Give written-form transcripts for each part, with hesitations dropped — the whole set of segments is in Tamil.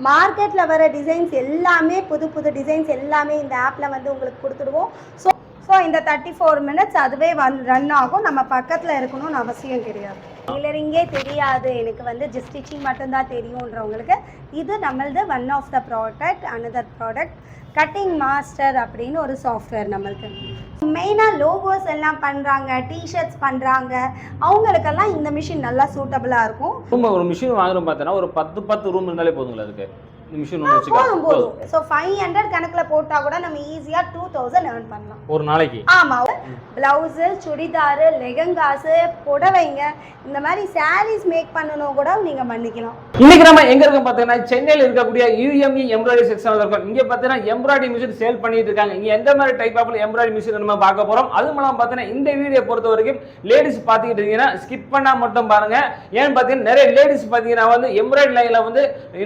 மார்க்கெட்டில் வர டிசைன்ஸ் எல்லாமே புது புது டிசைன்ஸ் எல்லாமே இந்த ஆப்பில் வந்து உங்களுக்கு கொடுத்துடுவோம். ஸோ இந்த 34 minutes அதுவே ரன் ஆகும். நம்ம பக்கத்தில் இருக்கணும்னு அவசியம் கிடையாது. டெய்லரிங்கே தெரியாது, எனக்கு வந்து ஜஸ்ட் ஸ்டிச்சிங் மட்டும்தான் தெரியுன்றவங்களுக்கு இது நம்மளது one of the product. Another product cutting master அப்படின்னு ஒரு சாஃப்ட்வேர் நம்மளுக்கு. மெயினாக லோகோஸ் எல்லாம் பண்ணுறாங்க, டிஷர்ட்ஸ் பண்ணுறாங்க, அவங்களுக்கெல்லாம் இந்த மிஷின் நல்லா சூட்டபுளாக இருக்கும். ஒரு மிஷின் வாங்குறோம் பார்த்தோன்னா ஒரு 10 ரூம் இருந்தாலே போதுங்களா அதுக்கு? போதும். ஸோ 500 கணக்கில் போட்டால் கூட நம்ம ஈஸியாக 2000 earn பண்ணலாம் ஒரு நாளைக்கு. ஆமாம். பிளவுஸு, சுடிதாரு, லெகங்காஸு, புடவைங்க, இந்த மாதிரி சாரீஸ் மேக் பண்ணணும் கூட நீங்கள் பண்ணிக்கலாம். இன்னைக்கு நம்ம எங்க இருக்கோம் பார்த்தீங்கன்னா சென்னையில் இருக்கக்கூடிய UME எம்ப்ராய்டரி செக்ஷன் இருக்கோம். இங்கே பார்த்தீங்கன்னா எம்ப்ராய்டரி மிஷின் சேல் பண்ணிட்டு இருக்காங்க. இங்கே எந்த மாதிரி டைப் ஆஃப் எம்ப்ராய்டரி மிஷின் நம்ம பார்க்க போகிறோம். அது மூலம் பார்த்தீங்கன்னா இந்த வீடியோ பொறுத்த வரைக்கும் லேடிஸ் பார்த்துக்கிட்டு இருக்கீங்கன்னா ஸ்கிப் பண்ணால் மட்டும் பாருங்க. ஏன்னு பார்த்தீங்கன்னா நிறைய லேடிஸ் பார்த்தீங்கன்னா வந்து எம்ப்ராய்டரி லைனில் வந்து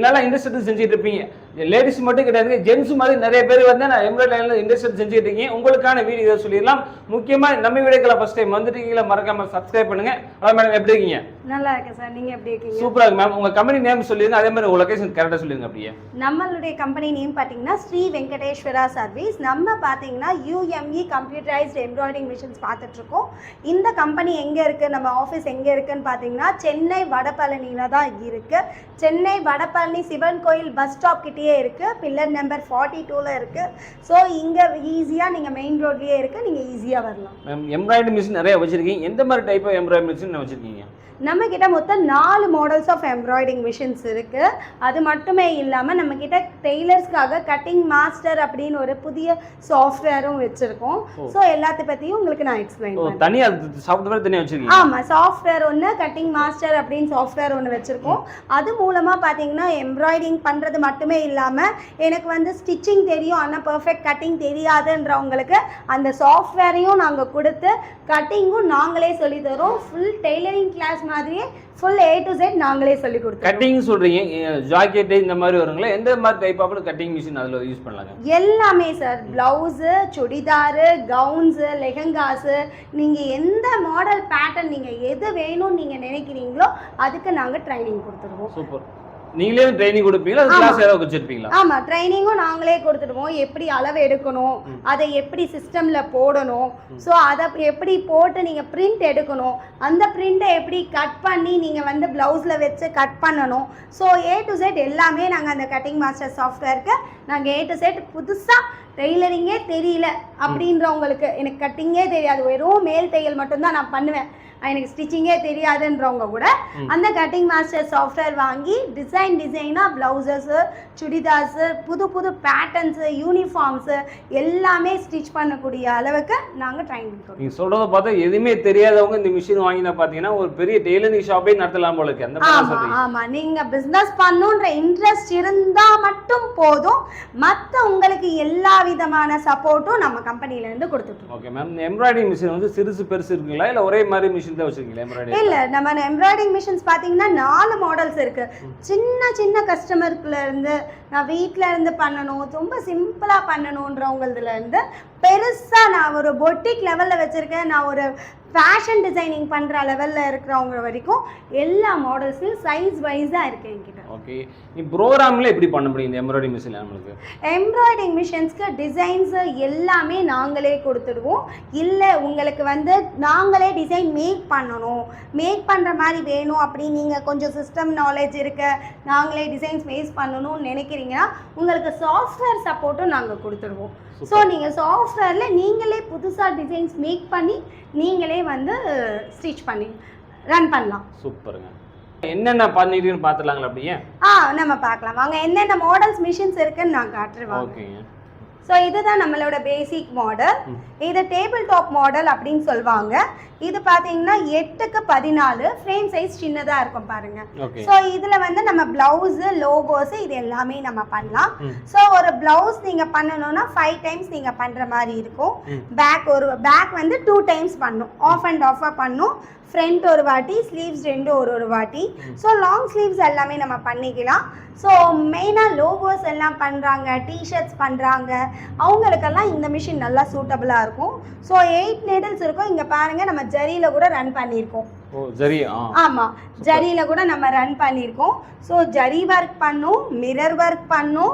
நல்லா இண்டஸ்ட்ரி செஞ்சுட்டு இருப்பீங்க. லேடிஸ் மட்டும் கிடையாது, ஜென்ஸ் மாதிரி நிறைய பேர் வந்து நான் எம்ப்ராய்டரி லைனில் இண்டஸ்ட்ரி செஞ்சுட்டு இருக்கீங்க. உங்களுக்கான வீடியோ சொல்லிடலாம். முக்கியமாக நம்ம வீடியோக்களை ஃபர்ஸ்ட் டைம் வந்துட்டீங்களா மறக்காம சப்ஸ்கிரைப் பண்ணுங்க. மேடம் எப்படி இருக்கீங்க? நல்லா இருக்கேன் சார், நீங்க எப்படி இருக்கீங்க? சூப்பரா இருக்கு மேம். உங்க கம்பெனி நேம் சொல்லுங்க, அதே மாதிரி உங்க லொகேஷன் கரெக்டா சொல்லுங்க. அப்படியே நம்மளுடைய கம்பெனி நேம் பாத்தீங்கன்னா ஸ்ரீ வெங்கடேஸ்வரா சர்வீஸ். நம்ம பாத்தீங்கன்னா UME கம்ப்யூட்டரைஸ்ட் எம்ப்ராய்டரிங் மிஷின்ஸ் பார்த்துட்டு இருக்கோம். இந்த கம்பெனி எங்க இருக்கு, நம்ம ஆஃபீஸ் எங்க இருக்குன்னு பாத்தீங்கன்னா சென்னை வடபழனியில தான் இருக்கு. சென்னை வடபழனி சிவன் கோயில் பஸ் ஸ்டாப் கிட்டேயே இருக்கு. பில்லர் நம்பர் 42ல இருக்கு. ஸோ இங்க ஈஸியா நீங்க மெயின் ரோட்லயே இருக்கு, நீங்க ஈஸியா வரலாம். எம்ப்ராய்டரி மிஷின் நிறைய வச்சிருக்கீங்க. எந்த மாதிரி டைப் ஆஃப் எம்ப்ராய்டரி மிஷின் வச்சிருக்கீங்க? நம்ம கிட்ட மொத்தம் 4 மாடல்ஸ் ஆஃப் எம்ப்ராய்டிங் மிஷின்ஸ் இருக்கு. அது மட்டுமே இல்லாம நம்ம கிட்ட டெய்லர்ஸ்க்காக கட்டிங் மாஸ்டர் அப்படின்னு ஒரு புதிய சாஃப்ட்வேரும் வச்சிருக்கோம். ஸோ எல்லாத்த பத்தியும் உங்களுக்கு நான் எக்ஸ்பிளைன் பண்ணுறேன். தனியா சாஃப்ட்வேர் தனியா வச்சிருக்கீங்க? ஆமா, சாஃப்ட்வேர் ஒன்று, கட்டிங் மாஸ்டர் அப்படின்னு சாஃப்ட்வேர் ஒன்று வச்சிருக்கோம். அது மூலமா பாத்தீங்கன்னா எம்ப்ராய்டிங் பண்றது மட்டுமே இல்லாம எனக்கு வந்து ஸ்டிச்சிங் தெரியும் ஆனால் பர்ஃபெக்ட் கட்டிங் தெரியாதுன்றவங்களுக்கு அந்த சாஃப்ட்வேரையும் நாங்கள் கொடுத்து கட்டிங்கும் நாங்களே சொல்லி தரோம். ஃபுல் டெய்லரிங் கிளாஸ் மாதிரியே ஃபுல் A to Z நாங்களே சொல்லி கொடுத்தோம். கட்டிங் சொல்றீங்க, ஜாக்கெட் இந்த மாதிரி வருங்களா? எந்த மாதிரி டைப் ஆஃப் கட்டிங் மிஷின் அதுல யூஸ் பண்ணலாங்க? எல்லாமே sir, blouse, churidar, gowns, lehengas, நீங்க எந்த மாடல் பேட்டர்ன் நீங்க எது வேணும்னு நீங்க நினைக்கிறீங்களோ அதுக்கு நாங்க ட்ரைனிங் கொடுத்துருவோம். சூப்பர். நீங்களே ட்ரைனிங் கொடுப்பீங்களா, அது கிளாஸ் ஏதாவது வச்சிருப்பீங்களா? ஆமா, ட்ரைனிங்கும் நாங்களே கொடுத்துடுவோம். எப்படி அளவு எடுக்கணும், அதை எப்படி சிஸ்டம்ல போடணும், ஸோ அதை எப்படி போட்டு நீங்க பிரிண்ட் எடுக்கணும், அந்த பிரிண்டை எப்படி கட் பண்ணி நீங்க வந்து பிளவுஸ்ல வச்சு கட் பண்ணணும். ஸோ A to Z எல்லாமே நாங்கள் அந்த கட்டிங் மாஸ்டர் சாஃப்ட்வேருக்கு நாங்கள் A to Z புதுசா டெய்லரிங்கே தெரியல அப்படின்றவங்களுக்கு, எனக்கு கட்டிங்கே தெரியாது, வெறும் மேல் தையல் மட்டும்தான் நான் பண்ணுவேன், எனக்கு ஸ்டிச்சிங்கே தெரியாதுன்றவங்க கூட அந்த கட்டிங் மாஸ்டர் சாஃப்ட்வேர் வாங்கி டிசைனாக ப்ளவுசஸ்ஸு, சுடிதார்ஸு, புது புது பேட்டர்ன்ஸு, யூனிஃபார்ம்ஸு எல்லாமே ஸ்டிச் பண்ணக்கூடிய அளவுக்கு நாங்கள் ட்ரைனிங் கொடுப்போம். நீங்கள் சொல்கிறத பார்த்தா எதுவுமே தெரியாதவங்க இந்த மிஷின் வாங்கினா பார்த்தீங்கன்னா ஒரு பெரிய டெய்லரிங் ஷாப்பே நடத்தலாம் போல இருக்கு. ஆமாம், நீங்கள் பிஸ்னஸ் பண்ணுன்ற இன்ட்ரெஸ்ட் இருந்தால் மட்டும் போதும், மற்ற உங்களுக்கு எல்லா விதமான சப்போர்ட்டும் நம்ம கம்பெனிலேருந்து கொடுத்துட்ருக்கோம். Okay ma'am. எம்ப்ராய்டரிங் மிஷின் வந்து சிறுசு பெருசு இருக்குங்களா இல்லை ஒரே மாதிரி மிஷின் தான் வச்சிருக்கீங்களா? எம்ப்ராய்டரி இல்ல, நம்ம எம்ப்ராய்டரிங் மிஷின்ஸ் பாத்தீங்கன்னா 4 மாடல்ஸ் இருக்கு. சின்ன கஸ்டமர்க்குல இருந்து, நான் வீட்ல இருந்து பண்ணணும், ரொம்ப சிம்பிளா பண்ணணும்ன்றவங்களதுல இருந்து பெருசா நான் ஒரு பொட்டிக் லெவல்ல வச்சிருக்கேன், நான் ஒரு ஃபேஷன் டிசைனிங் பண்ற லெவல்ல இருக்கிறவங்க வரைக்கும் எல்லா மாடல்ஸும் சைஸ் வைஸா இருக்கு என்கிட்ட. ஓகே. நீ ப்ரோக்ராம்ல எப்படி பண்ண முடியும் இந்த எம்ப்ராய்டரி மிஷின்? நமக்கு எம்ப்ராய்டரிங் மிஷின்ஸ்க்கு டிசைன்ஸ் எல்லாமே நாங்களே கொடுத்துடுவோம். இல்லை உங்களுக்கு வந்து நாங்களே டிசைன் மேக் பண்ணணும், மேக் பண்ணுற மாதிரி வேணும் அப்படின்னு நீங்கள் கொஞ்சம் சிஸ்டம் நாலேஜ் இருக்க, நாங்களே டிசைன்ஸ் மேக் பண்ணணும்னு நினைக்கிறீங்கன்னா உங்களுக்கு சாஃப்ட்வேர் சப்போர்ட்டும் நாங்கள் கொடுத்துடுவோம். ஸோ நீங்கள் சாஃப்ட்வேரில் நீங்களே புதுசாக டிசைன்ஸ் மேக் பண்ணி நீங்களே வந்து ஸ்டிச் பண்ணி ரன் பண்ணலாம். சூப்பருங்க. என்னென்ன பண்ணிட்டீங்கன்னு பார்த்துலாங்களா? அப்படியே நம்ம பார்க்கலாம் வாங்க. என்னென்ன மாடல்ஸ் மிஷின்ஸ் இருக்குன்னு நான் காட்டுறேன். ஓகேங்க. ஸோ இதுதான் நம்மளோட பேசிக் மாடல். இது டேபிள் டாப் மாடல் அப்படின்னு சொல்லுவாங்க. இது பார்த்தீங்கன்னா 8க்கு 14 ஃப்ரேம் சைஸ் சின்னதாக இருக்கும் பாருங்க. ஸோ இதில் வந்து நம்ம பிளவுஸு, லோகோஸ் இது எல்லாமே நம்ம பண்ணலாம். ஸோ ஒரு பிளவுஸ் நீங்கள் பண்ணணும்னா 5 டைம்ஸ் நீங்கள் பண்ணுற மாதிரி இருக்கும். பேக் வந்து 2 டைம்ஸ் பண்ணும், ஆஃப் அண்ட் ஆஃபாக பண்ணும். ஃப்ரண்ட் ஒரு வாட்டி, ஸ்லீவ்ஸ் 2 ஒரு வாட்டி. ஸோ லாங் ஸ்லீவ்ஸ் எல்லாமே நம்ம பண்ணிக்கலாம். ஸோ மெயினாக லோகோஸ் எல்லாம் பண்ணுறாங்க, டிஷர்ட்ஸ் பண்ணுறாங்க, அவங்களுக்கெல்லாம் இந்த மிஷின் நல்லா சூட்டபுளாக இருக்கும். ஸோ 8 நீடில்ஸ் இருக்கும். இங்கே பாருங்கள், நம்ம ஜரியில் கூட ரன் பண்ணியிருக்கோம். ஓ ஜரி ஆமா ஜரியில கூட நம்ம ரன் பண்ணியிருக்கோம். ஸோ ஜரி ஒர்க் பண்ணும், மிரர் ஒர்க் பண்ணும்,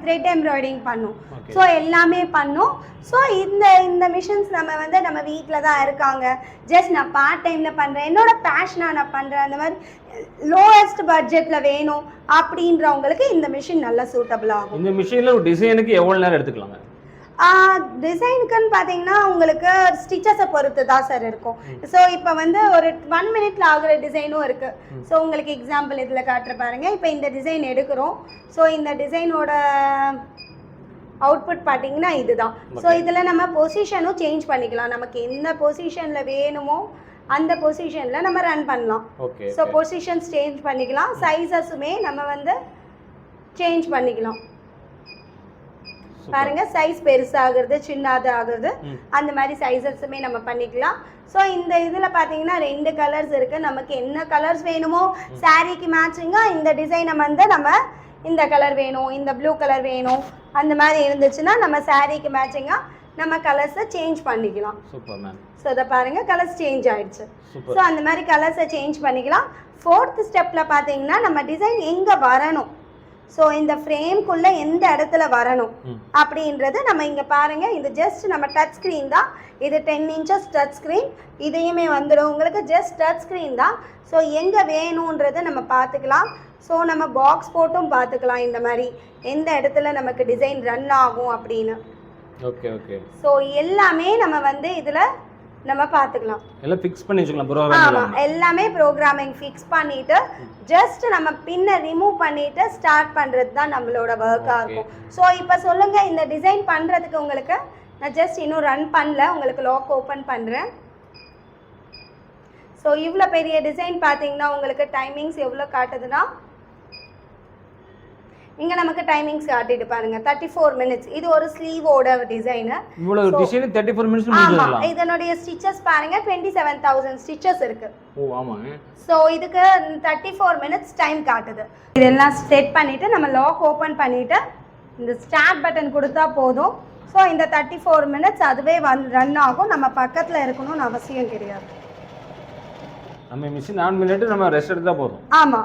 த்ரெட் எம்ப்ராய்டிங் பண்ணும். ஸோ எல்லாமே பண்ணும். ஸோ இந்த மிஷின்ஸ் நம்ம வீட்டில் தான் இருக்காங்க, ஜஸ்ட் நான் பார்ட் டைமில் பண்ணுறேன், என்னோட பேஷனாக நான் பண்ணுறேன், அந்த மாதிரி லோவஸ்ட் பட்ஜெட்டில் வேணும் அப்படின்றவங்களுக்கு இந்த மிஷின் நல்லா சூட்டபிள் ஆகும். இந்த மிஷினில் ஒரு டிசைனுக்கு எவ்வளோ நேரம் எடுத்துக்கலாங்க? டிசைனுக்குன்னு பார்த்தீங்கன்னா உங்களுக்கு ஸ்டிச்சஸை பொறுத்து தான் சார் இருக்கும். ஸோ இப்போ ஒரு 1 மினிட்ல ஆகுற டிசைனும் இருக்குது. ஸோ உங்களுக்கு எக்ஸாம்பிள் இதில் காட்டுற பாருங்க. இப்போ இந்த டிசைன் எடுக்கிறோம். ஸோ இந்த டிசைனோட அவுட்புட் பார்த்தீங்கன்னா இதுதான். ஸோ இதில் நம்ம பொசிஷனும் சேஞ்ச் பண்ணிக்கலாம். நமக்கு எந்த பொசிஷனில் வேணுமோ அந்த பொசிஷனில் நம்ம ரன் பண்ணலாம். ஸோ பொசிஷன்ஸ் சேஞ்ச் பண்ணிக்கலாம், சைஸஸுமே நம்ம சேஞ்ச் பண்ணிக்கலாம். பாருங்க சைஸ் பெருசாகிறது, சின்னது ஆகுறது, அந்த மாதிரி சைஸஸுமே நம்ம பண்ணிக்கலாம். ஸோ இந்த இதில் பார்த்தீங்கன்னா 2 கலர்ஸ் இருக்குது. நமக்கு என்ன கலர்ஸ் வேணுமோ சாரீக்கு மேட்சிங்காக இந்த டிசைனை நம்ம இந்த கலர் வேணும், இந்த ப்ளூ கலர் வேணும், அந்த மாதிரி இருந்துச்சுன்னா நம்ம சாரீக்கு மேட்சிங்காக நம்ம கலர்ஸை சேஞ்ச் பண்ணிக்கலாம். Super ma'am. ஸோ இதை பாருங்கள் கலர்ஸ் சேஞ்ச் ஆகிடுச்சு. ஸோ அந்த மாதிரி கலர்ஸை சேஞ்ச் பண்ணிக்கலாம். 4th ஸ்டெப்பில் பார்த்தீங்கன்னா நம்ம டிசைன் எங்கே வரணும், ஸோ இந்த ஃப்ரேம்குள்ளே எந்த இடத்துல வரணும் அப்படின்றது நம்ம இங்கே பாருங்கள். இது ஜஸ்ட் நம்ம டச் ஸ்க்ரீன் தான். இது 10 inches டச் ஸ்க்ரீன். இதையுமே வந்துடும் உங்களுக்கு ஜஸ்ட் டச் ஸ்க்ரீன் தான். ஸோ எங்கே வேணுன்றதை நம்ம பார்த்துக்கலாம். ஸோ நம்ம பாக்ஸ் போட்டும் பார்த்துக்கலாம் இந்த மாதிரி எந்த இடத்துல நமக்கு டிசைன் ரன் ஆகும் அப்படின்னு. ஓகே. ஸோ எல்லாமே நம்ம இதில் நம்ம பார்த்துக்கலாம். எல்லாம் ஃபிக்ஸ் பண்ணி வச்சுக்கலாம் ப்ரோகிராம். ஆமா எல்லாமே ப்ரோகிராமிங் ஃபிக்ஸ் பண்ணிட்டு ஜஸ்ட் நம்ம பின்ன ரிமூவ் பண்ணிட்டு ஸ்டார்ட் பண்றது தான் நம்மளோட வர்க்கா இருக்கும். ஸோ இப்போ சொல்லுங்க, இந்த டிசைன் பண்றதுக்கு உங்களுக்கு நான் ஜஸ்ட் இன்னும் ரன் பண்ணல, உங்களுக்கு லாக் ஓப்பன் பண்றேன். ஸோ இவ்வளோ பெரிய டிசைன் பார்த்தீங்கன்னா உங்களுக்கு டைமிங்ஸ் எவ்வளோ காட்டுதுன்னா இங்க நமக்கு டைமிங்ஸ் காட்டிட்டு பாருங்க 34 minutes. இது ஒரு ஸ்லீவோட டிசைன். இவ்வளவு டிசைன் 34 minutes முடிஞ்சிடலாம். ஆமா இதனுடைய ஸ்டிச்சஸ் பாருங்க 27000 ஸ்டிச்சஸ் இருக்கு. ஓ ஆமாங்க. சோ இதுக்கு 34 minutes டைம் காட்டுது. இதெல்லாம் செட் பண்ணிட்டு நம்ம லாக் ஓபன் பண்ணிட்டு இந்த ஸ்டார்ட் பட்டன் கொடுத்தா போதும். சோ இந்த 34 minutes அதுவே ரன் ஆகும். நம்ம பக்கத்துல இருக்கணும்னு அவசியம் கிடையாது. நம்ம மிஷின் ஆன் பண்ணிட்டு நம்ம ரெஸ்ட் எடுத்தா போதும். ஆமா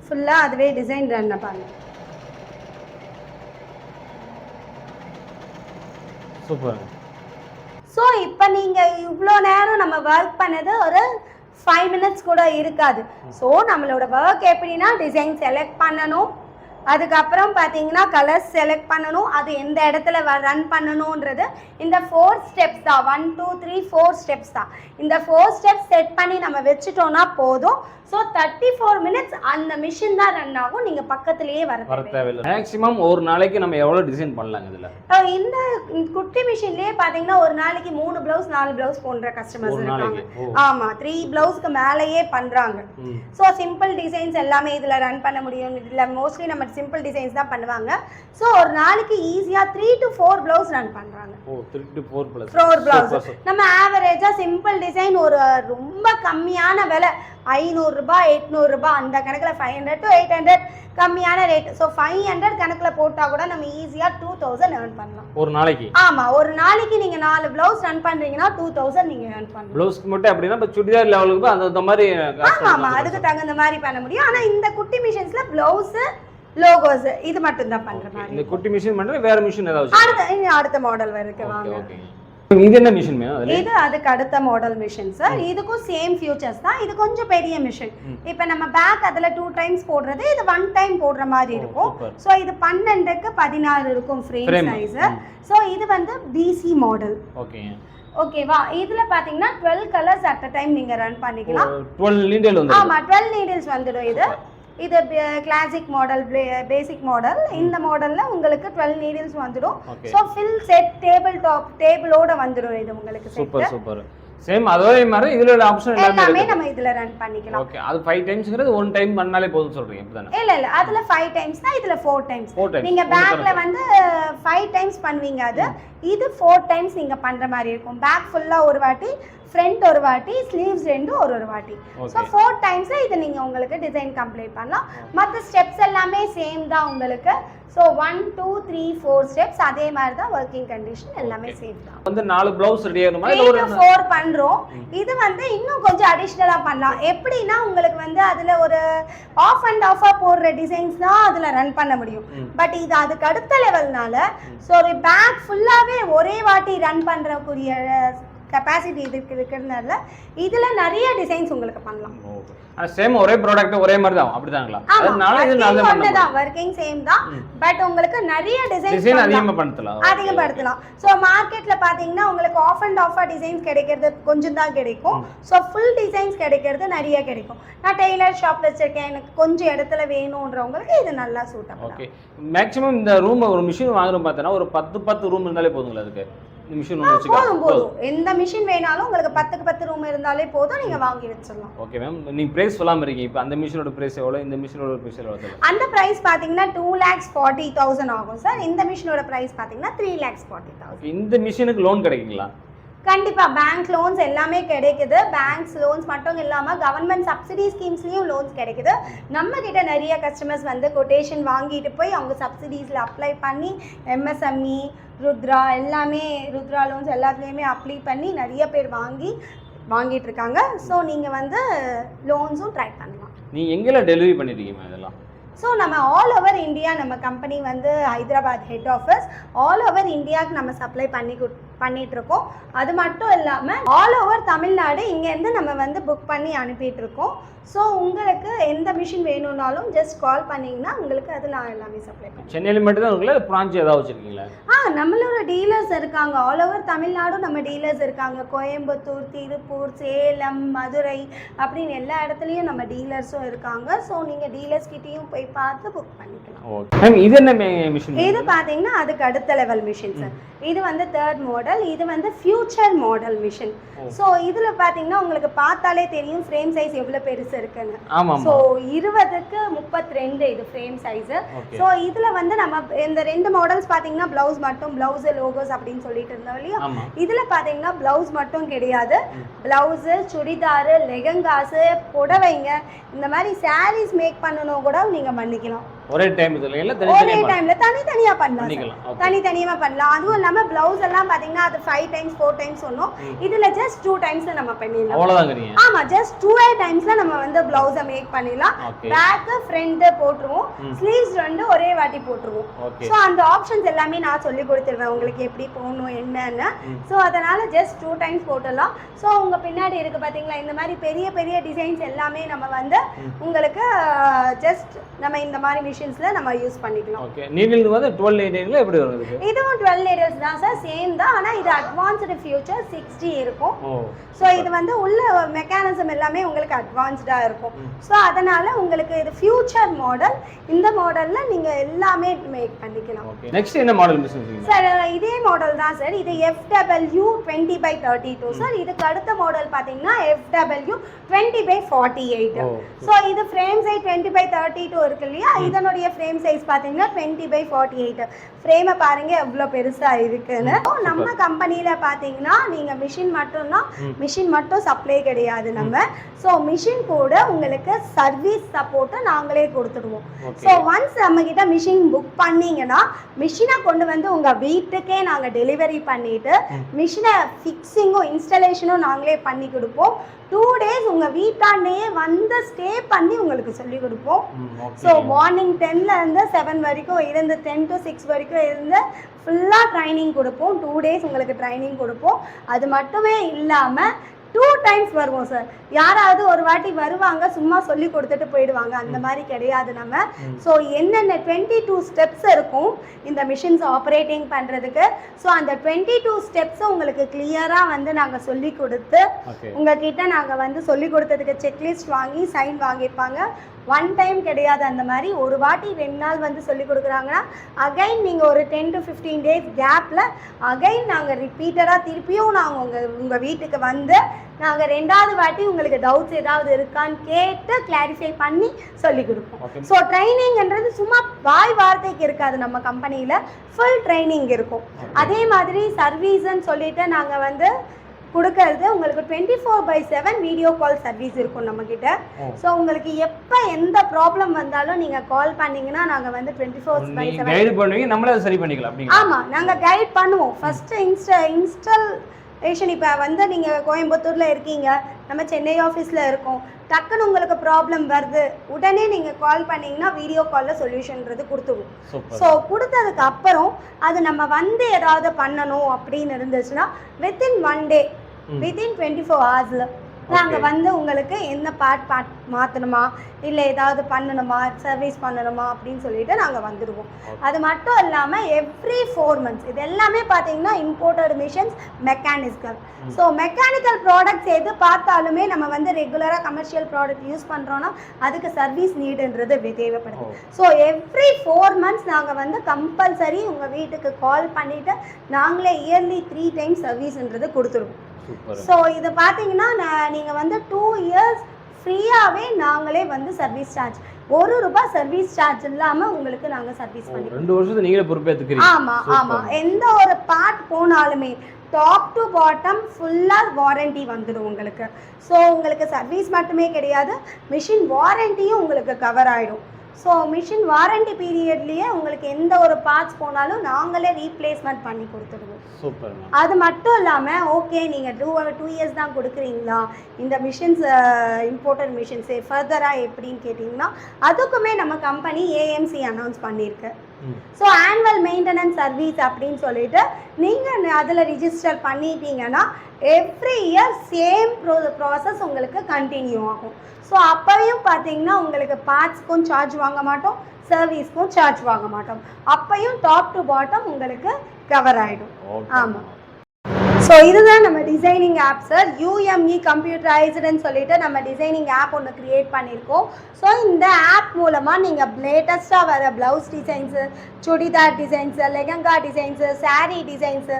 ஃபுல்லா அதுவே டிசைன் ரன் பண்ணுங்க. சூப்பர். ஸோ இப்போ நீங்கள் இவ்வளோ நேரம் நம்ம ஒர்க் பண்ணது ஒரு 5 minutes கூட இருக்காது. ஸோ நம்மளோட ஒர்க் எப்படின்னா டிசைன் செலக்ட் பண்ணணும், அதுக்கப்புறம் பார்த்தீங்கன்னா கலர்ஸ் செலக்ட் பண்ணணும், அது எந்த இடத்துல ரன் பண்ணணுன்றது இந்த 4 ஸ்டெப்ஸ் தான். 1 2 3 4 ஸ்டெப்ஸ் தான். இந்த 4 ஸ்டெப்ஸ் செட் பண்ணி நம்ம வச்சுட்டோம்னா போதும். ஸோ 34 minutes அந்த மிஷின் தான் ரன் ஆகும். நீங்கள் பக்கத்துலேயே வர தேவையில்லை. மேக்ஸிமம் ஒரு நாளைக்கு நம்ம எவ்வளோ டிசைன் பண்ணலாங்க இதில்? இந்த குட்டி மிஷின்லேயே பார்த்தீங்கன்னா ஒரு நாளைக்கு 3 blouse 4 blouse போன்ற கஸ்டமர்ஸ் இருக்காங்க. ஆமாம் 3 blouseக்கு மேலேயே பண்ணுறாங்க. ஸோ சிம்பிள் டிசைன்ஸ் எல்லாமே இதில் ரன் பண்ண முடியும். இதில் மோஸ்ட்லி நம்ம சிம்பிள் டிசைன்ஸ் தான் பண்ணுவாங்க. ஸோ ஒரு நாளைக்கு ஈஸியாக 3 to 4 blouse ரன் பண்ணுறாங்க. 3 to 4 blouse. நம்ம ஆவரேஜாக சிம்பிள் டிசைன் ஒரு ரொம்ப கம்மியான விலை 500 ரூபாய் 800 ரூபாய் அந்த கணக்கில் 500 to 800 கம்மியான ரேட். ஸோ 500 கணக்கில் போட்டால் கூட நம்ம ஈஸியாக 2000 ஏர்ன் பண்ணலாம் ஒரு நாளைக்கு. ஆமாம் ஒரு நாளைக்கு நீங்கள் 4 பிளவுஸ் ரன் பண்ணுறீங்கன்னா 2000 நீங்கள் ஏர்ன் பண்ணலாம். ப்ளவுஸ்க்கு மட்டும் அப்படின்னா இப்போ சுடிதார் லெவலுக்கு அந்த மாதிரி. ஆமாம் அதுக்கு தகுந்த மாதிரி பண்ண முடியும். ஆனால் இந்த குட்டி மிஷின்ஸில் ப்ளவுஸு லோகோஸ் இது மட்டும் தான் பண்ணுற மாதிரி. இந்த குட்டி மிஷின் பண்ணுறது வேற மிஷின் ஏதாவது அடுத்த மாடல் இருக்கு வாங்க. இது என்ன மிஷின் மேம்? இது அதுக்கு அடுத்த மாடல் மிஷின் சார். இதுக்கும் சேம் ஃபியூச்சர்ஸ் தான். இது கொஞ்சம் பெரிய மிஷின். இப்போ நம்ம பேக் அதில் 2 times போடுறது, இது 1 time போடுற மாதிரி இருக்கும். ஸோ இது 12க்கு 16 இருக்கும் ஃப்ரேம் சைஸ். ஸோ இது பிசி மாடல். ஓகேவா? இதுல பாத்தீங்கன்னா 12 கலர்ஸ் அட் அ டைம் நீங்க ரன் பண்ணிக்கலாம். 12 நீடில் வந்து. ஆமா 12 நீடில்ஸ் வந்துடும். இது கிளாசிக் மாடல், பேசிக் மாடல். இந்த மாடல்ல உங்களுக்கு 12 நீடில்ஸ் வந்துடும். சோ ஃபில் செட் டேபிளோட வந்துடும் இது உங்களுக்கு செட். சூப்பர். சேம் அதே மாதிரி இதுல ஆப்ஷன் எல்லாமே நம்ம இதுல ரன் பண்ணிக்கலாம். ஓகே. அது 5 டைம்ஸ்ங்கிறது 1 டைம் பண்ணாலே போதும் சொல்றீங்க இப்பதானே? இல்ல அதுல 5 டைம்ஸ் தான், இதுல 4 டைம்ஸ். நீங்க பேக்ல 5 டைம்ஸ் பண்ணுவீங்க. அது இது 4 டைம்ஸ் நீங்கள் பண்ணுற மாதிரி இருக்கும். பேக் ஃபுல்லாக ஒரு வாட்டி, ஃப்ரண்ட் ஒரு வாட்டி, ஸ்லீவ்ஸ் ரெண்டும் ஒரு வாட்டி. ஸோ 4 டைம்ஸில் இது நீங்கள் உங்களுக்கு டிசைன் கம்ப்ளீட் பண்ணலாம். மற்ற ஸ்டெப்ஸ் எல்லாமே சேம் தான் உங்களுக்கு. ஸோ 1 2 3 4 ஸ்டெப்ஸ் அதே மாதிரி தான். ஒர்க்கிங் கண்டிஷன் எல்லாமே சேம் தான். வந்து 4 ப்ளவுஸ் ரெடி ஆகணுமா இல்ல ஒரு 4 பண்றோம். இது வந்து இன்னும் கொஞ்சம் அடிஷனலா பண்ணலாம். எப்படின்னா உங்களுக்கு வந்து அதுல ஒரு ஆஃப் அண்ட் ஆஃபா போடுற டிசைன்ஸ் தான் அதுல ரன் பண்ண முடியும். பட் இது அதுக்கு அடுத்த லெவல்னால ஸோ ஒரு பேக் ஃபுல்லாவே ஒரே வாட்டி ரன் பண்றக்கூடிய கெப்பாசிட்டி இதுக்கு இருக்கிறதுனால இதுல நிறைய டிசைன்ஸ் உங்களுக்கு பண்ணலாம். சேம் ஒரே ப்ராடக்ட் ஒரே மாதிரி தான் அப்படிதாங்களா? அதனால இது நல்ல பண்ணலாம். வர்க்கிங் சேம் தான். பட் உங்களுக்கு நிறைய டிசைன் அதிகப்படுத்தலாம். சோ மார்க்கெட்ல பாத்தீங்கன்னா உங்களுக்கு ஆஃப் அண்ட் ஆஃபா டிசைன்ஸ் கிடைக்கிறது கொஞ்சம் தான் கிடைக்கும். சோ ஃபுல் டிசைன்ஸ் கிடைக்கிறது நிறைய கிடைக்கும். நான் டெய்லர் ஷாப் வச்சிருக்கேன், எனக்கு கொஞ்சம் இடத்துல வேணும்ன்றவங்களுக்கு இது நல்லா சூட் ஆகும். ஓகே. மேக்ஸिमम இந்த ரூம் ஒரு மிஷின் வாங்குறோம் பார்த்தனா ஒரு 10 ரூம் இருந்தாலே போதுங்களா அதுக்கு? இந்த மிஷின் ஒன்னு வச்சுக்கலாம். போதும். எந்த மிஷின் வேணாலும் உங்களுக்கு 10க்கு 10 ரூம் இருந்தாலே போதும், நீங்க வாங்கி வச்சிரலாம். Okay ma'am. நீங்க பிரைஸ் சொல்லாம இருக்கீங்க. இப்போ அந்த மிஷினோட பிரைஸ் எவ்வளவு, இந்த மிஷினோட பிரைஸ் எவ்வளவு? அந்த பிரைஸ் பாத்தீங்கன்னா 2,40,000 ஆகும் சார். இந்த மிஷினோட பிரைஸ் பாத்தீங்கன்னா 3,40,000. இந்த மிஷினுக்கு லோன் கிடைக்குங்களா? கண்டிப்பா பேங்க் லோன்ஸ் எல்லாமே கிடைக்குது. பேங்க்ஸ் லோன்ஸ் மட்டும் இல்லாம கவர்மெண்ட் சப்சிடி ஸ்கீம்ஸ்லயும் லோன்ஸ் கிடைக்குது. நம்ம கிட்ட நிறைய கஸ்டமர்ஸ் வந்து கொட்டேஷன் வாங்கிட்டு போய் அவங்க சப்சிடிஸ்ல அப்ளை பண்ணி MSME, ருத்ரா எல்லாமே ருத்ரா லோன்ஸ் எல்லாத்துலேயுமே அப்ளை பண்ணி நிறைய பேர் வாங்கிட்டு இருக்காங்க. ஸோ நீங்கள் வந்து லோன்ஸும் ட்ரை பண்ணலாம். நீங்கள் எங்கெல்லாம் டெலிவரி பண்ணிருக்கீங்க இதெல்லாம்? ஸோ நம்ம ஆல் ஓவர் இந்தியா, நம்ம கம்பெனி வந்து Hyderabad head office, all over இந்தியாவுக்கு நம்ம சப்ளை பண்ணிட்டு இருக்கோம். அது மட்டும் இல்லாமல் ஆல் ஓவர் தமிழ்நாடு இங்கேருந்து நம்ம வந்து புக் பண்ணி அனுப்பிட்டு இருக்கோம். ஸோ உங்களுக்கு எந்த மிஷின் வேணும்னாலும் ஜஸ்ட் கால் பண்ணிங்கன்னா உங்களுக்கு அது நான் எல்லாமே சப்ளை பண்ணுறேன். சென்னையில் மட்டும் தான் உங்களை பிரான்ச் ஏதாவது வச்சுருக்கீங்களா? நம்மளோட டீலர்ஸ் இருக்காங்க. ஆல் ஓவர் தமிழ்நாடும் நம்ம டீலர்ஸ் இருக்காங்க. கோயம்புத்தூர், திருப்பூர், சேலம், மதுரை அப்படின்னு எல்லா இடத்துலையும் நம்ம டீலர்ஸும் இருக்காங்க. ஸோ நீங்கள் டீலர்ஸ் கிட்டேயும் போய் பார்த்து புக் பண்ணிக்கலாம். ஓகே. இது என்ன மிஷின்? இது பார்த்தீங்கன்னா அதுக்கு அடுத்த லெவல் மிஷின் சார். இது வந்து 3rd மாடல். இது வந்து ஃபியூச்சர் மாடல் மிஷின். ஸோ இதில் பார்த்தீங்கன்னா உங்களுக்கு பார்த்தாலே தெரியும் ஃப்ரேம் சைஸ் எவ்வளோ பெருசு இருக்குன்னு. ஸோ 20க்கு 32 இது ஃப்ரேம் சைஸ். ஸோ இதில் வந்து நம்ம இந்த 2 மாடல்ஸ் பார்த்தீங்கன்னா பிளவுஸ் மட்டும், பிளவுஸ் லோகோஸ் அப்படின்னு சொல்லிட்டு இருந்தோம் இல்லையா? இதில் பார்த்தீங்கன்னா பிளவுஸ் மட்டும் கிடையாது. பிளவுஸு, சுடிதாரு, லெகங்காஸு, புடவைங்க, இந்த மாதிரி சாரீஸ் மேக் பண்ணணும் கூட நீங்கள் பண்ணிக்கலாம். ஒரே டைம்ல தனித்தனியா பண்ணலாம். தனித்தனியா பண்ணலாம். அதுவும் இல்லாம பிளவுஸ் எல்லாம் பாத்தீங்கன்னா அது 5 டைம்ஸ் 4 டைம்ஸ் சொன்னோம். இதுல ஜஸ்ட் 2 டைம்ஸ்ல நம்ம பண்ணிடலாம். அவ்வளவுதான். ஆமா, ஜஸ்ட் 2 டைம்ஸ்ல நம்ம வந்து பிளவுஸை மேக் பண்ணிடலாம். பேக் ஃப்ரண்ட் போட்டுருவோம், ஸ்லீவ்ஸ் ரெண்டு ஒரே வாட்டி போட்டுருவோம். சோ அந்த ஆப்ஷன்ஸ் எல்லாமே நான் சொல்லி கொடுத்துருவேன் உங்களுக்கு எப்படி போகணும் என்னன்னு. சோ அதனால ஜஸ்ட் 2 டைம்ஸ் போட்டுடலாம். சோ உங்க பின்னாடி இருக்கு பாத்தீங்களா இந்த மாதிரி பெரிய பெரிய டிசைன்ஸ் எல்லாமே நம்ம வந்து உங்களுக்கு ஜஸ்ட் நம்ம இந்த மாதிரி மிஷின்ஸ்ல நம்ம யூஸ் பண்ணிக்கலாம். ஓகே. நீடில் வந்து 12 நீடில்ல எப்படி வருது? இதுவும் 12 நீடில்ஸ் தான் சார், சேம் தான். ஆனா இது அட்வான்ஸ்டு ஃபியூச்சர் 60 இருக்கும். சோ இது வந்து உள்ள மெக்கானிசம் எல்லாமே உங்களுக்கு அட்வான்ஸ்டா இருக்கும். சோ அதனால உங்களுக்கு இது ஃபியூச்சர் மாடல். இந்த மாடல்ல நீங்க எல்லாமே மேக் பண்ணிக்கலாம். ஓகே. நெக்ஸ்ட் என்ன மாடல் மிஷின் சார்? இதே மாடல் தான் சார். இது FW 20/32 சார். இதுக்கு அடுத்த மாடல் பாத்தீங்கன்னா FW 20/48. சோ இது ஃப்ரேம் சைஸ் 20/32 இருக்கு இல்லையா? இதனுடைய ஃப்ரேம் சைஸ் பாத்தீங்கன்னா 20/48. ஃப்ரேமை பாருங்க எவ்வளவு பெருசா இருக்குன்னு. நம்ம கம்பெனில பாத்தீங்கன்னா நீங்க மிஷின் மட்டும் சப்ளை கிடையாது நம்ம. சோ மிஷின் கூட உங்களுக்கு சர்வீஸ் சப்போர்ட் நாங்களே கொடுத்துடுவோம். சோ ஒன்ஸ் நம்ம கிட்ட மிஷின் புக் பண்ணீங்கன்னா மிஷினை கொண்டு வந்து உங்க வீட்டுக்கே நாங்க டெலிவரி பண்ணிட்டு மிஷினை ஃபிக்ஸிங்கும் இன்ஸ்டாலேஷனும் நாங்களே பண்ணி கொடுப்போம். 2 days உங்க வீட்டாண்டே வந்து ஸ்டே பண்ணி உங்களுக்கு சொல்லி கொடுப்போம். ஸோ மார்னிங் 10ல இருந்து 7 வரைக்கும் இருந்து 10 to 6 வரைக்கும் இருந்து ஃபுல்லாக ட்ரைனிங் கொடுப்போம். 2 days உங்களுக்கு ட்ரைனிங் கொடுப்போம். அது மட்டுமே இல்லாமல் 2 டைம்ஸ் வருவோம் சார். யாராவது ஒரு வாட்டி வருவாங்க சும்மா சொல்லி கொடுத்துட்டு போயிடுவாங்க, அந்த மாதிரி கிடையாது நம்ம. ஸோ என்னென்ன 22 ஸ்டெப்ஸ் இருக்கும் இந்த மிஷின்ஸ் ஆப்ரேட்டிங் பண்ணுறதுக்கு. ஸோ அந்த 22 ஸ்டெப்ஸை உங்களுக்கு கிளியராக வந்து நாங்கள் சொல்லி கொடுத்து உங்ககிட்ட நாங்கள் வந்து சொல்லி கொடுத்ததுக்கு செக்லிஸ்ட் வாங்கி சைன் வாங்கியிருப்பாங்க. ஒன் டைம் கிடையாது. அந்த மாதிரி ஒரு வாட்டி 2 நாள் வந்து சொல்லி கொடுக்குறாங்கன்னா அகைன் நீங்கள் ஒரு 10 to 15 days கேப்பில் அகைன் நாங்கள் ரிப்பீட்டடாக திருப்பியும் நாங்கள் உங்கள் வீட்டுக்கு வந்து நாங்கள் 2வது வாட்டி உங்களுக்கு டவுட்ஸ் ஏதாவது இருக்கான்னு கேட்டு கிளாரிஃபை பண்ணி சொல்லி கொடுப்போம். ஸோ ட்ரைனிங்ன்றது சும்மா வாய் வார்த்தைக்கு இருக்காது, நம்ம கம்பெனியில் ஃபுல் ட்ரைனிங் இருக்கும். அதே மாதிரி சர்வீஸ்ன்னு சொல்லிட்டு நாங்கள் வந்து கொடுக்கறது உங்களுக்கு 24/7 வீடியோ கால் சர்வீஸ் இருக்கும் நம்மக்கிட்ட. ஸோ உங்களுக்கு எப்போ எந்த ப்ராப்ளம் வந்தாலும் நீங்கள் கால் பண்ணீங்கன்னா நாங்கள் வந்து 24/7 கைட் பண்ணுவீங்க, நம்மளே சரி பண்ணிக்கலாம். ஆமாம், நாங்கள் கைட் பண்ணுவோம். ஃபஸ்ட்டு இன்ஸ்டாலேஷன் இப்போ வந்து நீங்கள் கோயம்புத்தூரில் இருக்கீங்க, நம்ம சென்னை ஆஃபீஸில் இருக்கோம், டக்குன்னு உங்களுக்கு ப்ராப்ளம் வருது, உடனே நீங்கள் கால் பண்ணிங்கன்னா வீடியோ காலில் சொல்யூஷன்றது கொடுத்துருவோம். ஸோ கொடுத்ததுக்கு அப்புறம் அது நம்ம வந்து ஏதாவது பண்ணணும் அப்படின்னு இருந்துச்சுன்னா வித்தின் 1 day, வித்தின் 24 hours நாங்கள் வந்து உங்களுக்கு என்ன பார்ட் மாற்றணுமா இல்லை ஏதாவது பண்ணணுமா சர்வீஸ் பண்ணணுமா அப்படின்னு சொல்லிட்டு நாங்கள் வந்துடுவோம். அது மட்டும் இல்லாமல் எவ்ரி 4 months இது எல்லாமே பார்த்தீங்கன்னா imported machines mechanical. So mechanical products எது பார்த்தாலுமே நம்ம வந்து ரெகுலராக கமர்ஷியல் ப்ராடக்ட் யூஸ் பண்ணுறோன்னா அதுக்கு சர்வீஸ் நீடுன்றது தேவைப்படுது. ஸோ எவ்ரி 4 months நாங்கள் வந்து கம்பல்சரி உங்கள் வீட்டுக்கு கால் பண்ணிவிட்டு நாங்களே இயர்லி 3 times சர்வீஸ்ன்றது கொடுத்துருவோம். ஸோ இது பார்த்தீங்கன்னா நீங்கள் வந்து 2 years ஃப்ரீயாகவே நாங்களே வந்து சர்வீஸ் சார்ஜ் ₹1 சர்வீஸ் சார்ஜ் இல்லாமல் உங்களுக்கு நாங்கள் சர்வீஸ் பண்ணி 2 வருஷத்துக்கு நீங்களே பொறுப்பேற்றுக்கிறீங்க. ஆமாம், எந்த ஒரு பார்ட் போனாலுமே டாப் டு பாட்டம் ஃபுல்லாக வாரண்டி வந்துடும் உங்களுக்கு. ஸோ உங்களுக்கு சர்வீஸ் மட்டுமே கிடையாது, மிஷின் வாரண்டியும் உங்களுக்கு கவர் ஆகிடும். ஸோ மிஷின் வாரண்டி பீரியட்லேயே உங்களுக்கு எந்த ஒரு பார்ட்ஸ் போனாலும் நாங்களே ரீப்ளேஸ்மெண்ட் பண்ணி கொடுத்துருவோம். சூப்பர். அது மட்டும் இல்லாமல் ஓகே நீங்கள் 2 years தான் கொடுக்குறீங்களா, இந்த மிஷின்ஸ் இம்போர்ட்டட் மிஷின்ஸே ஃபர்தராக எப்படின்னு கேட்டிங்கன்னா அதுக்குமே நம்ம கம்பெனி ஏஎம்சி அனௌன்ஸ் பண்ணியிருக்கு. ஸோ ஆனுவல் மெயின்டெனன்ஸ் சர்வீஸ் அப்படின்னு சொல்லிட்டு நீங்கள் அதில் ரிஜிஸ்டர் பண்ணிட்டீங்கன்னா எவ்ரி இயர் சேம் ப்ராசஸ் உங்களுக்கு கண்டினியூ ஆகும். ஸோ அப்பையும் பார்த்தீங்கன்னா உங்களுக்கு பார்ட்ஸ்க்கும் சார்ஜ் வாங்க மாட்டோம், சர்வீஸ்க்கும் சார்ஜ் வாங்க மாட்டோம். அப்பையும் டாப் டு பாட்டம் உங்களுக்கு கவர் ஆகிடும். ஆமாம். ஸோ இதுதான் நம்ம டிசைனிங் ஆப் சார். UME கம்ப்யூட்டரைஸ்டுன்னு சொல்லிட்டு நம்ம டிசைனிங் ஆப் ஒன்று க்ரியேட் பண்ணியிருக்கோம். ஸோ இந்த ஆப் மூலமாக நீங்கள் லேட்டஸ்ட்டாக வர blouse designs, churidar designs, lehenga designs, sari designs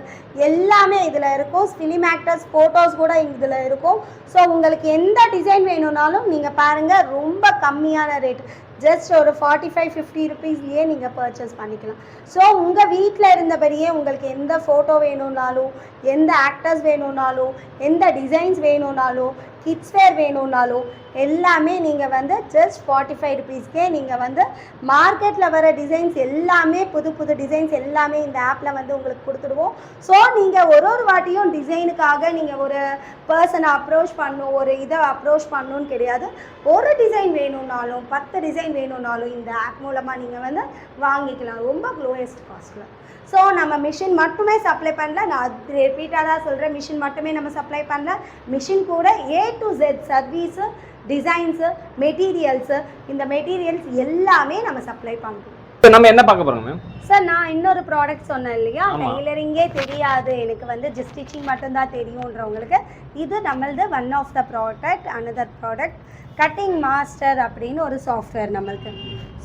எல்லாமே இதில் இருக்கும். ஃபிலிம் ஆக்டர்ஸ் ஃபோட்டோஸ் கூட இதில் இருக்கும். ஸோ உங்களுக்கு எந்த டிசைன் வேணும்னாலும் நீங்கள் பாருங்கள், ரொம்ப கம்மியான ரேட், ஜஸ்ட் ஒரு 45-50 rupeesலேயே நீங்கள் பர்ச்சேஸ் பண்ணிக்கலாம். ஸோ உங்கள் வீட்டில் இருந்தபடியே உங்களுக்கு எந்த ஃபோட்டோ வேணும்னாலும், எந்த ஆக்டர்ஸ் வேணும்னாலும், எந்த டிசைன்ஸ் வேணும்னாலும், கிட்ஸ் வேர் வேணும்னாலும் எல்லாமே நீங்கள் வந்து ஜஸ்ட் 45 rupeesக்கே நீங்கள் வந்து மார்க்கெட்டில் வர டிசைன்ஸ் எல்லாமே புது டிசைன்ஸ் எல்லாமே இந்த ஆப்பில் வந்து உங்களுக்கு கொடுத்துடுவோம். ஸோ நீங்கள் ஒரு வாட்டியும் டிசைனுக்காக நீங்கள் ஒரு பர்சனை அப்ரோச் பண்ணணும், ஒரு இதை அப்ரோச் பண்ணணும்னு கிடையாது. ஒரு டிசைன் வேணும்னாலும் 10 டிசைன் வேணும்னாலும் இந்த ஆப் மூலமாக நீங்கள் வந்து வாங்கிக்கலாம் ரொம்ப லோயஸ்ட் காஸ்ட்டில். ஸோ நம்ம மிஷின் மட்டுமே சப்ளை பண்ணல, நான் ரிப்பீட்டாக தான் சொல்கிறேன், மிஷின் மட்டுமே நம்ம சப்ளை பண்ணல, மிஷின் கூட A to Z service, designs, materials, இந்த மெட்டீரியல்ஸ் எல்லாமே நம்ம சப்ளை பண்ணுறோம். நம்ம என்ன பார்க்க போகிறோம் மேம்? சார் நான் இன்னொரு ப்ராடக்ட் சொன்னேன் இல்லையா, டெய்லரிங்கே தெரியாது எனக்கு வந்து ஜஸ்ட் ஸ்டிச்சிங் மட்டும்தான் தெரியுன்றவங்களுக்கு இது நம்மளது one of the product. Another product cutting master அப்படின்னு ஒரு சாஃப்ட்வேர் நம்மளுக்கு.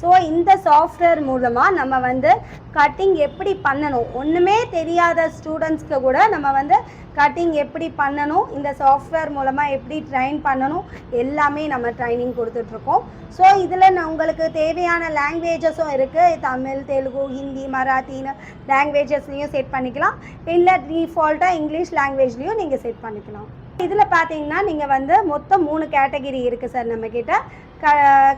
ஸோ இந்த சாஃப்ட்வேர் மூலமாக நம்ம வந்து கட்டிங் எப்படி பண்ணணும், ஒன்றுமே தெரியாத ஸ்டூடெண்ட்ஸ்க்கு கூட நம்ம வந்து கட்டிங் எப்படி பண்ணணும், இந்த சாஃப்ட்வேர் மூலமாக எப்படி ட்ரைன் பண்ணணும் எல்லாமே நம்ம ட்ரைனிங் கொடுத்துட்ருக்கோம். ஸோ இதில் உங்களுக்கு தேவையான லாங்குவேஜஸும் இருக்குது, தமிழ், தெலுங்கு, ஹிந்தி, மராத்தின்னு லாங்குவேஜஸ்லேயும் செட் பண்ணிக்கலாம், இல்லை டிஃபால்ட்டாக இங்கிலீஷ் லாங்குவேஜ்லேயும் நீங்கள் செட் பண்ணிக்கலாம். இதில் பார்த்தீங்கன்னா நீங்கள் வந்து மொத்தம் 3 கேட்டகிரி இருக்குது சார் நம்மக்கிட்ட.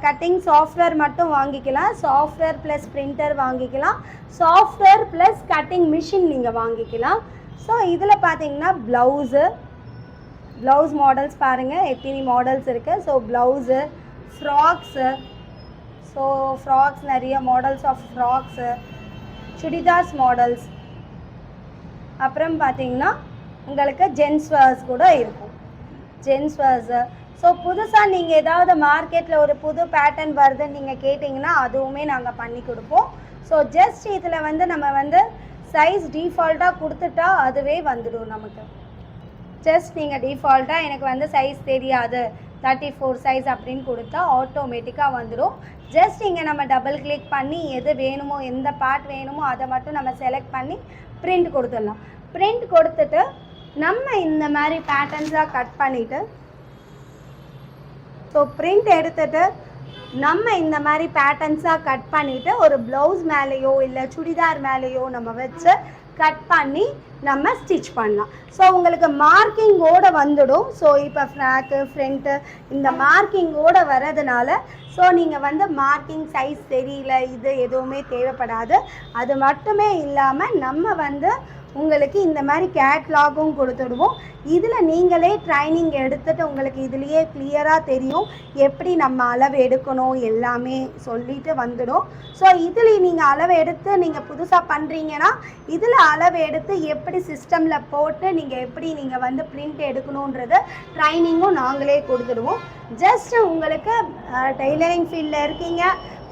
கட்டிங் சாஃப்ட்வேர் மட்டும் வாங்கிக்கலாம், சாஃப்ட்வேர் ப்ளஸ் பிரிண்டர் வாங்கிக்கலாம், சாஃப்ட்வேர் ப்ளஸ் கட்டிங் மிஷின் நீங்கள் வாங்கிக்கலாம். ஸோ இதில் பார்த்தீங்கன்னா ப்ளவுஸ் மாடல்ஸ் பாருங்கள் எத்தனை மாடல்ஸ் இருக்குது. So blouse, frocks, so frocks நிறைய models of frocks, chudidars models, அப்புறம் பார்த்தீங்கன்னா உங்களுக்கு ஜென்ஸ் வேர்ஸ் கூட இருக்கும், ஜென்ஸ் வேர்ஸு. ஸோ புதுசாக நீங்கள் ஏதாவது மார்க்கெட்டில் ஒரு புது பேட்டர்ன் வருதுன்னு நீங்கள் கேட்டிங்கன்னா அதுவுமே நாங்கள் பண்ணி கொடுப்போம். ஸோ ஜஸ்ட் இதில் வந்து நம்ம வந்து சைஸ் டிஃபால்ட்டாக கொடுத்துட்டா அதுவே வந்துடும் நமக்கு. ஜஸ்ட் நீங்கள் டிஃபால்ட்டாக எனக்கு வந்து சைஸ் தெரியாது, 34 சைஸ் அப்படின்னு கொடுத்தா ஆட்டோமேட்டிக்காக வந்துடும். ஜஸ்ட் இங்கே நம்ம டபுள் கிளிக் பண்ணி எது வேணுமோ, எந்த பார்ட் வேணுமோ அதை மட்டும் நம்ம செலக்ட் பண்ணி பிரிண்ட் கொடுத்துடலாம். பிரிண்ட் கொடுத்துட்டு நம்ம இந்த மாதிரி பேட்டர்ன்ஸாக கட் பண்ணிவிட்டு, ஸோ பிரிண்ட் எடுத்துட்டு நம்ம இந்த மாதிரி பேட்டர்ன்ஸாக கட் பண்ணிவிட்டு ஒரு ப்ளவுஸ் மேலேயோ இல்லை சுடிதார் மேலேயோ நம்ம வச்சு கட் பண்ணி நம்ம ஸ்டிச் பண்ணலாம். ஸோ உங்களுக்கு மார்க்கிங்கோடு வந்துடும். ஸோ இப்போ ஃப்ராக்கு ஃப்ரண்ட்டு இந்த மார்க்கிங்கோடு வர்றதுனால ஸோ நீங்கள் வந்து மார்க்கிங் சைஸ் தெரியல இது எதுவுமே தேவைப்படாது. அது மட்டுமே இல்லாமல் நம்ம வந்து உங்களுக்கு இந்த மாதிரி கேட்லாகும் கொடுத்துடுவோம். இதில் நீங்களே ட்ரைனிங் எடுத்துகிட்டு உங்களுக்கு இதுலேயே கிளியராக தெரியும் எப்படி நம்ம அளவு எடுக்கணும் எல்லாமே சொல்லிட்டு வந்துடும். ஸோ இதில் நீங்கள் அளவு எடுத்து நீங்கள் புதுசாக பண்ணுறீங்கன்னா இதில் அளவு எடுத்து எப்படி சிஸ்டமில் போட்டு நீங்கள் எப்படி நீங்கள் வந்து பிரிண்ட் எடுக்கணுன்றது ட்ரைனிங்கும் நாங்களே கொடுத்துடுவோம். ஜஸ்ட் உங்களுக்கு டெய்லரிங் ஃபீல்டில் இருக்கீங்க,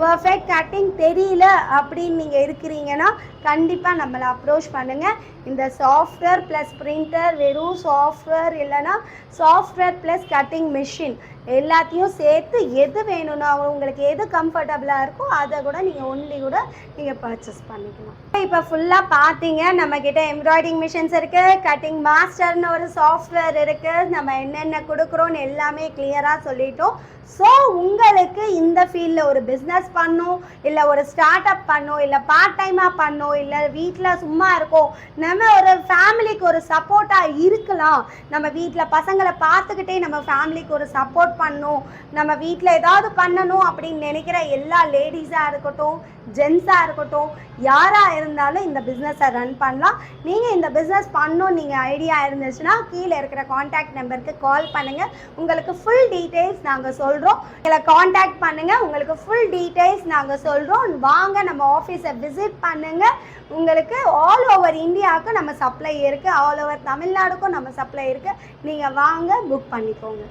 பர்ஃபெக்ட் கட்டிங் தெரியல அப்படின்னு நீங்கள் இருக்கிறீங்கன்னா கண்டிப்பாக நம்மளை அப்ரோச் பண்ணுங்கள். இந்த சாஃப்ட்வேர் ப்ளஸ் பிரிண்டர், வெறும் சாஃப்ட்வேர் இல்லைன்னா சாஃப்ட்வேர் ப்ளஸ் கட்டிங் மிஷின் எல்லாத்தையும் சேர்த்து எது வேணும்னா உங்களுக்கு எது கம்ஃபர்டபுளாக இருக்கோ அதை கூட நீங்கள் ஒன்லி கூட நீங்கள் பர்ச்சேஸ் பண்ணிக்கலாம். இப்போ ஃபுல்லாக பார்த்தீங்க நம்மக்கிட்ட எம்ப்ராய்டிங் மிஷின்ஸ் இருக்குது, கட்டிங் மாஸ்டர்னு ஒரு சாஃப்ட்வேர் இருக்குது, நம்ம என்னென்ன கொடுக்குறோன்னு எல்லாமே கிளியராக சொல்லிட்டோம். ஸோ உங்களுக்கு இந்த ஃபீல்டில் ஒரு பிஸ்னஸ் பண்ணணும், இல்லை ஒரு ஸ்டார்ட் அப் பண்ணணும், இல்லை பார்ட் டைமாக பண்ணணும், இல்லை வீட்டில் சும்மா இருக்கோம், நம்ம ஒரு ஃபேமிலிக்கு ஒரு சப்போர்ட்டாக இருக்கலாம், நம்ம வீட்டில் பசங்களை பார்த்துக்கிட்டே நம்ம ஃபேமிலிக்கு ஒரு சப்போர்ட் பண்ணணும், நம்ம வீட்டில் ஏதாவது பண்ணணும் அப்படின்னு நினைக்கிற எல்லா லேடிஸாக இருக்கட்டும், ஜென்ஸாக இருக்கட்டும், யாராக இருந்தாலும் இந்த பிஸ்னஸை ரன் பண்ணலாம். நீங்கள் இந்த பிஸ்னஸ் பண்ணணும் நீங்கள் ஐடியா இருந்துச்சுன்னா கீழே இருக்கிற காண்டாக்ட் நம்பருக்கு கால் பண்ணுங்கள். உங்களுக்கு ஃபுல் டீட்டெயில்ஸ் நாங்கள் சொல்கிறோம். இதில் காண்டாக்ட் பண்ணுங்கள், உங்களுக்கு ஃபுல் டீட்டெயில்ஸ் நாங்கள் சொல்கிறோம். வாங்க நம்ம ஆஃபீஸை விசிட் பண்ணுங்கள். உங்களுக்கு ஆல் ஓவர் இந்தியாவுக்கு நம்ம சப்ளை இருக்குது, ஆல் ஓவர் தமிழ்நாடுக்கும் நம்ம சப்ளை இருக்குது. நீங்கள் வாங்க புக் பண்ணிக்கோங்க.